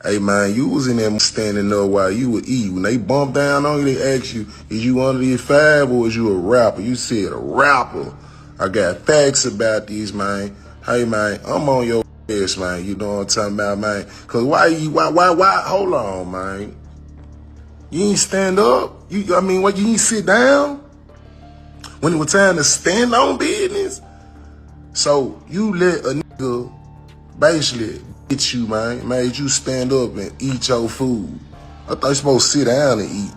Hey man, you was in there standing up while you were eating. When they bump down on you, they ask you, is you under the fab or is you a rapper? You said a rapper. I got facts about these, man. Hey man, I'm on your ass, man. You know what I'm talking about, man? Cause why, hold on, man. You ain't stand up? You ain't sit down? When it was time to stand on business? So you let a nigga basically get you, man, made you stand up and eat your food. I thought you supposed to sit down and eat.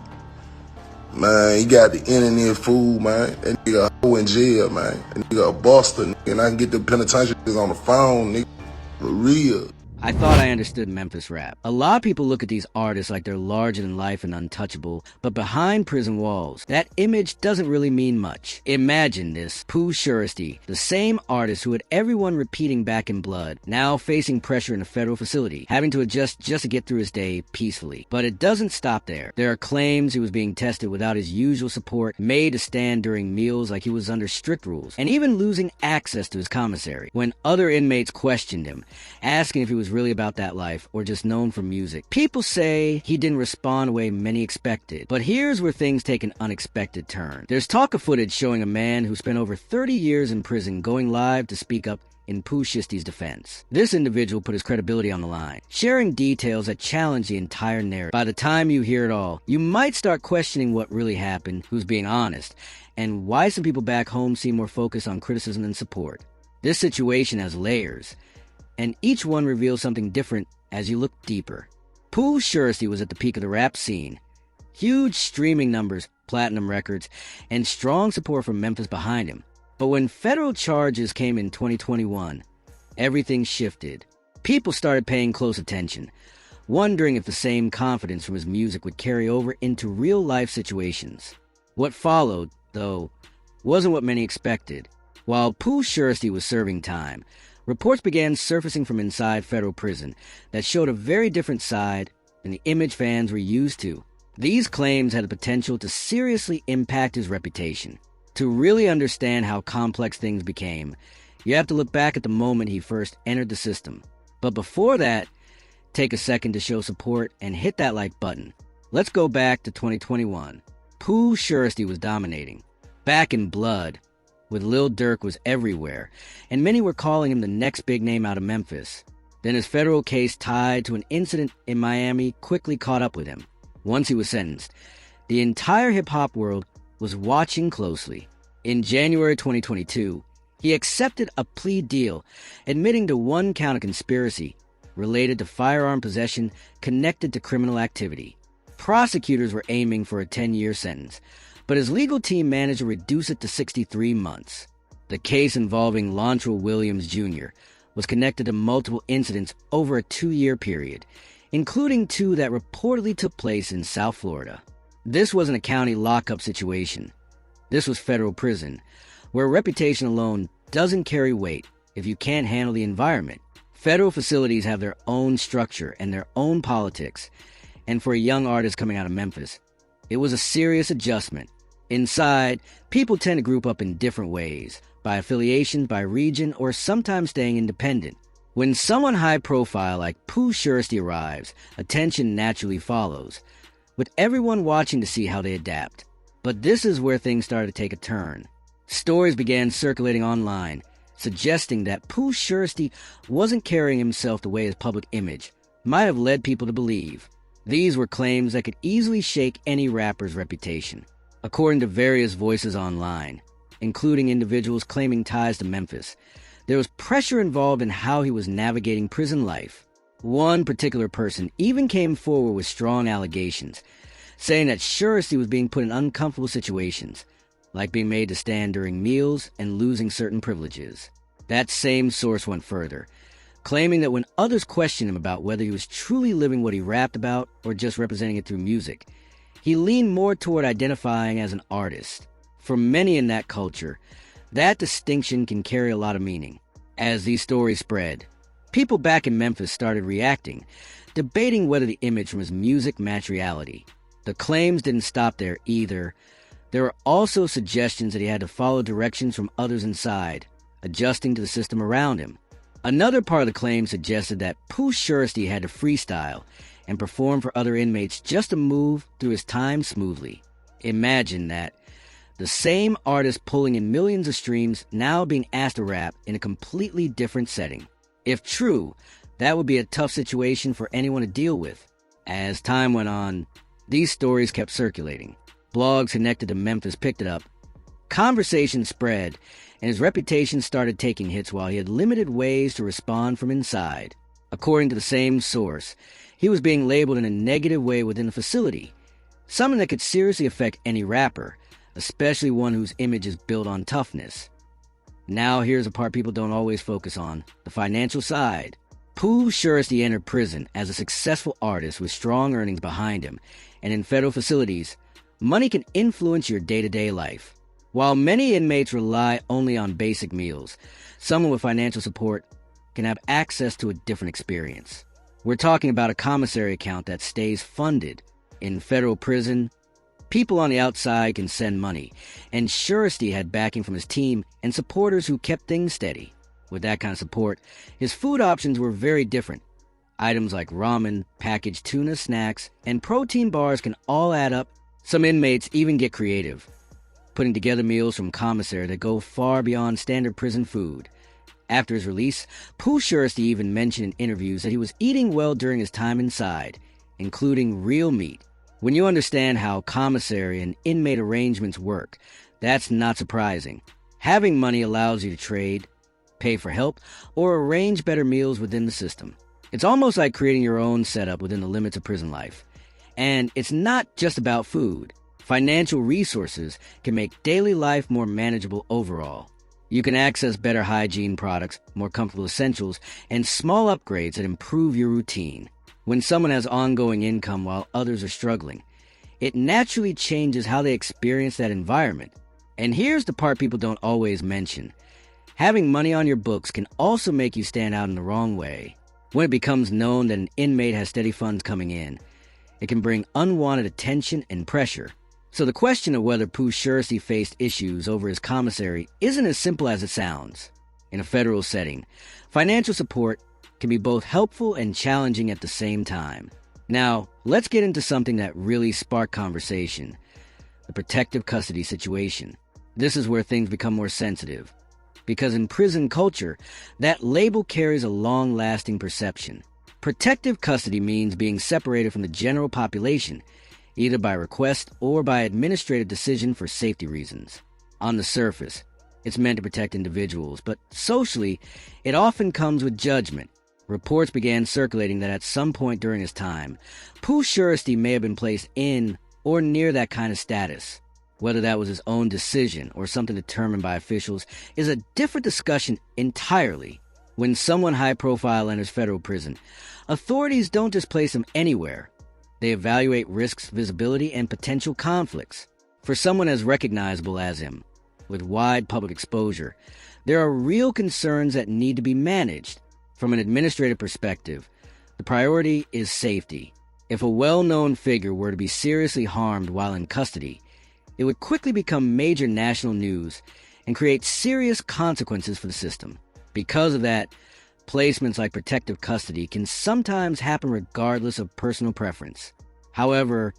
Man, you got the internet food, man. That nigga a hoe in jail, man. That nigga a buster, nigga. And I can get the penitentiary on the phone, nigga. For real. I thought I understood Memphis rap. A lot of people look at these artists like they're larger than life and untouchable, but behind prison walls, that image doesn't really mean much. Imagine this: Pooh Shiesty, the same artist who had everyone repeating Back in Blood, now facing pressure in a federal facility, having to adjust just to get through his day peacefully. But it doesn't stop there. There are claims he was being tested without his usual support, made to stand during meals like he was under strict rules, and even losing access to his commissary when other inmates questioned him, asking if he was really about that life or just known for music. People say he didn't respond the way many expected, but here's where things take an unexpected turn. There's talk of footage showing a man who spent over 30 years in prison going live to speak up in Pooh Shiesty's defense. This individual put his credibility on the line, sharing details that challenge the entire narrative. By the time you hear it all, you might start questioning what really happened, who's being honest, and why some people back home seem more focused on criticism than support. This situation has layers, and each one reveals something different as you look deeper. Pooh Shiesty was at the peak of the rap scene. Huge streaming numbers, platinum records, and strong support from Memphis behind him. But when federal charges came in 2021, everything shifted. People started paying close attention, wondering if the same confidence from his music would carry over into real-life situations. What followed, though, wasn't what many expected. While Pooh Shiesty was serving time, reports began surfacing from inside federal prison that showed a very different side than the image fans were used to. These claims had the potential to seriously impact his reputation. To really understand how complex things became, you have to look back at the moment he first entered the system. But before that, take a second to show support and hit that like button. Let's go back to 2021. Pooh Shiesty was dominating. Back in Blood, with Lil Durk, was everywhere, and many were calling him the next big name out of Memphis. Then his federal case tied to an incident in Miami quickly caught up with him. Once he was sentenced, the entire hip-hop world was watching closely. In January 2022, he accepted a plea deal, admitting to one count of conspiracy related to firearm possession connected to criminal activity. Prosecutors were aiming for a 10-year sentence, but his legal team managed to reduce it to 63 months. The case involving Lontrell Williams Jr. was connected to multiple incidents over a 2-year period, including 2 that reportedly took place in South Florida. This wasn't a county lockup situation. This was federal prison, where reputation alone doesn't carry weight if you can't handle the environment. Federal facilities have their own structure and their own politics, and for a young artist coming out of Memphis, it was a serious adjustment. Inside, people tend to group up in different ways, by affiliation, by region, or sometimes staying independent. When someone high-profile like Pooh Shiesty arrives, attention naturally follows, with everyone watching to see how they adapt. But this is where things started to take a turn. Stories began circulating online, suggesting that Pooh Shiesty wasn't carrying himself the way his public image might have led people to believe. These were claims that could easily shake any rapper's reputation. According to various voices online, including individuals claiming ties to Memphis, there was pressure involved in how he was navigating prison life. One particular person even came forward with strong allegations, saying that Shiesty was being put in uncomfortable situations, like being made to stand during meals and losing certain privileges. That same source went further, claiming that when others questioned him about whether he was truly living what he rapped about or just representing it through music, he leaned more toward identifying as an artist. For many in that culture, that distinction can carry a lot of meaning. As these stories spread, people back in Memphis started reacting, debating whether the image from his music matched reality. The claims didn't stop there either. There were also suggestions that he had to follow directions from others inside, adjusting to the system around him. Another part of the claim suggested that Pooh Shiesty had to freestyle and perform for other inmates just to move through his time smoothly. Imagine that. The same artist pulling in millions of streams now being asked to rap in a completely different setting. If true, that would be a tough situation for anyone to deal with. As time went on, these stories kept circulating. Blogs connected to Memphis picked it up. Conversation spread, and his reputation started taking hits while he had limited ways to respond from inside. According to the same source, he was being labeled in a negative way within the facility, something that could seriously affect any rapper, especially one whose image is built on toughness. Now here's a part people don't always focus on, the financial side. Pooh Shiesty entered prison as a successful artist with strong earnings behind him, and in federal facilities, money can influence your day-to-day life. While many inmates rely only on basic meals, someone with financial support can have access to a different experience. We're talking about a commissary account that stays funded. In federal prison, people on the outside can send money, and Shiesty had backing from his team and supporters who kept things steady. With that kind of support, his food options were very different. Items like ramen, packaged tuna snacks, and protein bars can all add up. Some inmates even get creative, putting together meals from commissary that go far beyond standard prison food. After his release, Pooh Shiesty even mentioned in interviews that he was eating well during his time inside, including real meat. When you understand how commissary and inmate arrangements work, that's not surprising. Having money allows you to trade, pay for help, or arrange better meals within the system. It's almost like creating your own setup within the limits of prison life. And it's not just about food. Financial resources can make daily life more manageable overall. You can access better hygiene products, more comfortable essentials, and small upgrades that improve your routine. When someone has ongoing income while others are struggling, it naturally changes how they experience that environment. And here's the part people don't always mention. Having money on your books can also make you stand out in the wrong way. When it becomes known that an inmate has steady funds coming in, it can bring unwanted attention and pressure. So the question of whether Pooh Shiesty faced issues over his commissary isn't as simple as it sounds. In a federal setting, financial support can be both helpful and challenging at the same time. Now, let's get into something that really sparked conversation: the protective custody situation. This is where things become more sensitive, because in prison culture, that label carries a long-lasting perception. Protective custody means being separated from the general population, either by request or by administrative decision for safety reasons. On the surface, it's meant to protect individuals, but socially, it often comes with judgment. Reports began circulating that at some point during his time, Pooh Shiesty may have been placed in or near that kind of status. Whether that was his own decision or something determined by officials is a different discussion entirely. When someone high-profile enters federal prison, authorities don't just place him anywhere. They evaluate risks, visibility, and potential conflicts. For someone as recognizable as him, with wide public exposure, there are real concerns that need to be managed. From an administrative perspective, the priority is safety. If a well-known figure were to be seriously harmed while in custody, it would quickly become major national news and create serious consequences for the system. Because of that, placements like protective custody can sometimes happen regardless of personal preference. However,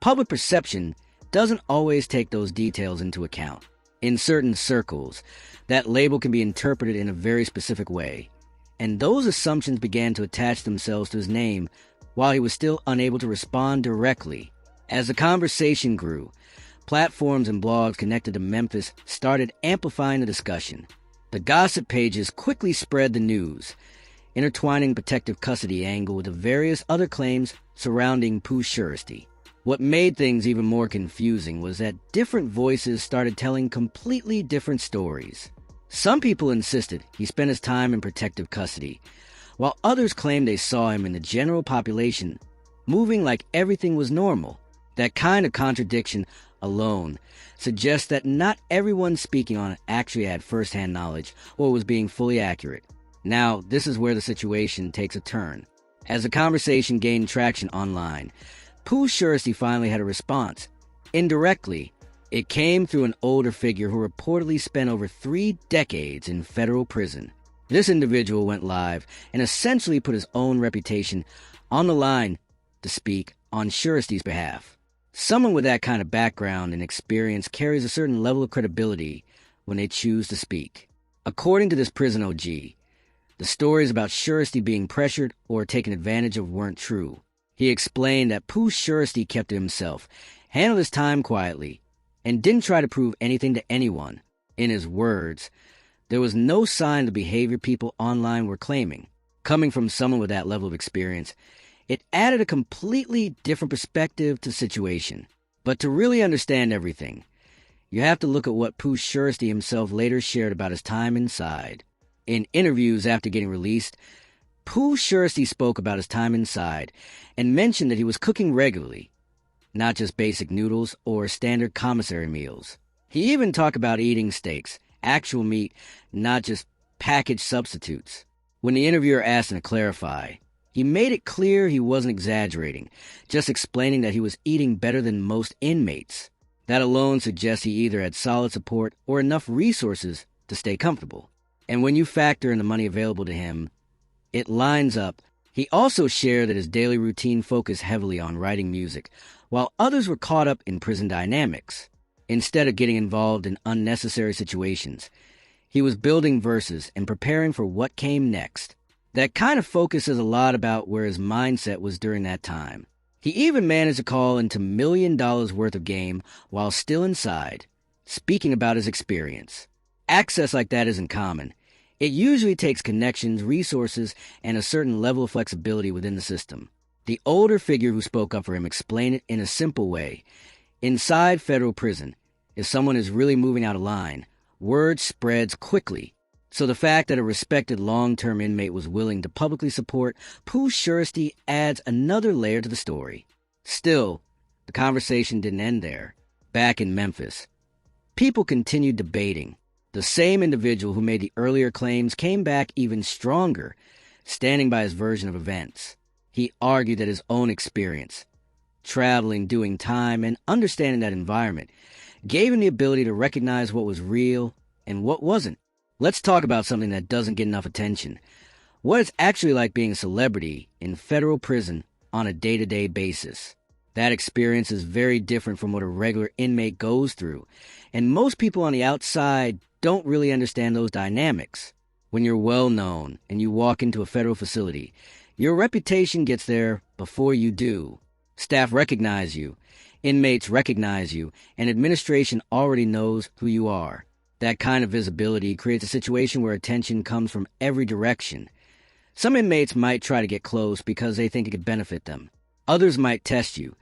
public perception doesn't always take those details into account. In certain circles, that label can be interpreted in a very specific way, and those assumptions began to attach themselves to his name while he was still unable to respond directly. As the conversation grew, platforms and blogs connected to Memphis started amplifying the discussion. The gossip pages quickly spread the news, intertwining protective custody angle with the various other claims surrounding Pooh Shiesty. What made things even more confusing was that different voices started telling completely different stories. Some people insisted he spent his time in protective custody, while others claimed they saw him in the general population, moving like everything was normal. That kind of contradiction alone suggests that not everyone speaking on it actually had first-hand knowledge or was being fully accurate. Now, this is where the situation takes a turn. As the conversation gained traction online, Pooh Shiesty finally had a response. Indirectly, it came through an older figure who reportedly spent over 3 decades in federal prison. This individual went live and essentially put his own reputation on the line to speak on Shiesty's behalf. Someone with that kind of background and experience carries a certain level of credibility when they choose to speak. According to this prison OG, the stories about Shiesty being pressured or taken advantage of weren't true. He explained that Pooh Shiesty kept to himself, handled his time quietly, and didn't try to prove anything to anyone. In his words, there was no sign of the behavior people online were claiming. Coming from someone with that level of experience, it added a completely different perspective to the situation. But to really understand everything, you have to look at what Pooh Shiesty himself later shared about his time inside. In interviews after getting released, Pooh Shiesty spoke about his time inside and mentioned that he was cooking regularly, not just basic noodles or standard commissary meals. He even talked about eating steaks, actual meat, not just packaged substitutes. When the interviewer asked him to clarify, he made it clear he wasn't exaggerating, just explaining that he was eating better than most inmates. That alone suggests he either had solid support or enough resources to stay comfortable. And when you factor in the money available to him, it lines up. He also shared that his daily routine focused heavily on writing music, while others were caught up in prison dynamics. Instead of getting involved in unnecessary situations, he was building verses and preparing for what came next. That kind of focus says a lot about where his mindset was during that time. He even managed to call into $1 million worth of game while still inside, speaking about his experience. Access like that isn't common. It usually takes connections, resources, and a certain level of flexibility within the system. The older figure who spoke up for him explained it in a simple way. Inside federal prison, if someone is really moving out of line, word spreads quickly. So the fact that a respected long-term inmate was willing to publicly support Pooh Shiesty adds another layer to the story. Still, the conversation didn't end there. Back in Memphis, people continued debating. The same individual who made the earlier claims came back even stronger, standing by his version of events. He argued that his own experience, traveling, doing time, and understanding that environment, gave him the ability to recognize what was real and what wasn't. Let's talk about something that doesn't get enough attention. What it's actually like being a celebrity in federal prison on a day-to-day basis. That experience is very different from what a regular inmate goes through, and most people on the outside don't really understand those dynamics. When you're well-known and you walk into a federal facility, your reputation gets there before you do. Staff recognize you, inmates recognize you, and administration already knows who you are. That kind of visibility creates a situation where attention comes from every direction. Some inmates might try to get close because they think it could benefit them. Others might test you,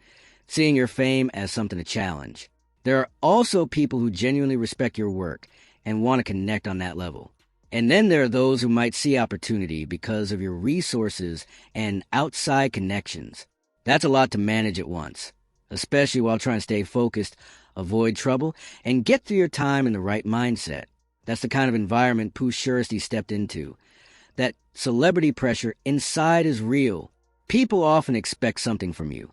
seeing your fame as something to challenge. There are also people who genuinely respect your work and want to connect on that level. And then there are those who might see opportunity because of your resources and outside connections. That's a lot to manage at once, especially while trying to stay focused, avoid trouble, and get through your time in the right mindset. That's the kind of environment Pooh Shiesty stepped into. That celebrity pressure inside is real. People often expect something from you,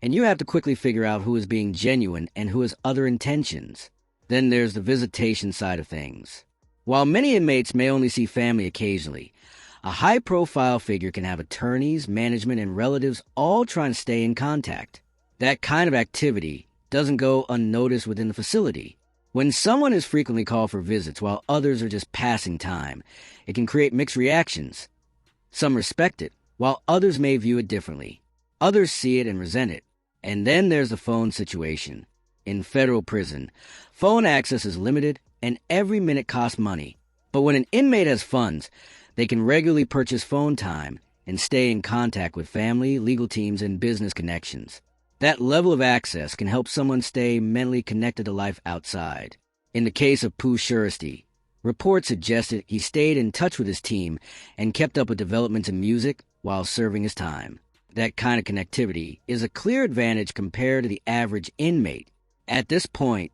and you have to quickly figure out who is being genuine and who has other intentions. Then there's the visitation side of things. While many inmates may only see family occasionally, a high-profile figure can have attorneys, management, and relatives all trying to stay in contact. That kind of activity doesn't go unnoticed within the facility. When someone is frequently called for visits while others are just passing time, it can create mixed reactions. Some respect it, while others may view it differently. Others see it and resent it. And then there's the phone situation. In federal prison, phone access is limited and every minute costs money. But when an inmate has funds, they can regularly purchase phone time and stay in contact with family, legal teams, and business connections. That level of access can help someone stay mentally connected to life outside. In the case of Pooh Shiesty, reports suggested he stayed in touch with his team and kept up with developments in music while serving his time. That kind of connectivity is a clear advantage compared to the average inmate. At this point,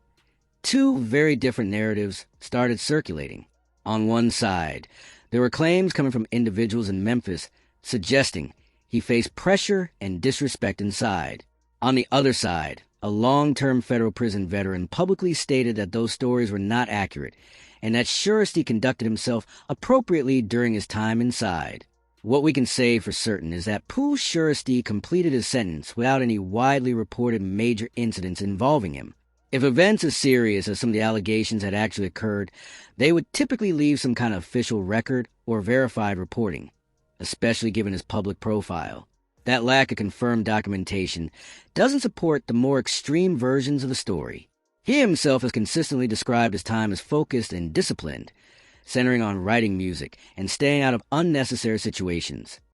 two very different narratives started circulating. On one side, there were claims coming from individuals in Memphis suggesting he faced pressure and disrespect inside. On the other side, a long-term federal prison veteran publicly stated that those stories were not accurate and that Shiesty conducted himself appropriately during his time inside. What we can say for certain is that Pooh Shiesty completed his sentence without any widely reported major incidents involving him. If events as serious as some of the allegations had actually occurred, they would typically leave some kind of official record or verified reporting, especially given his public profile. That lack of confirmed documentation doesn't support the more extreme versions of the story. He himself has consistently described his time as focused and disciplined, centering on writing music and staying out of unnecessary situations.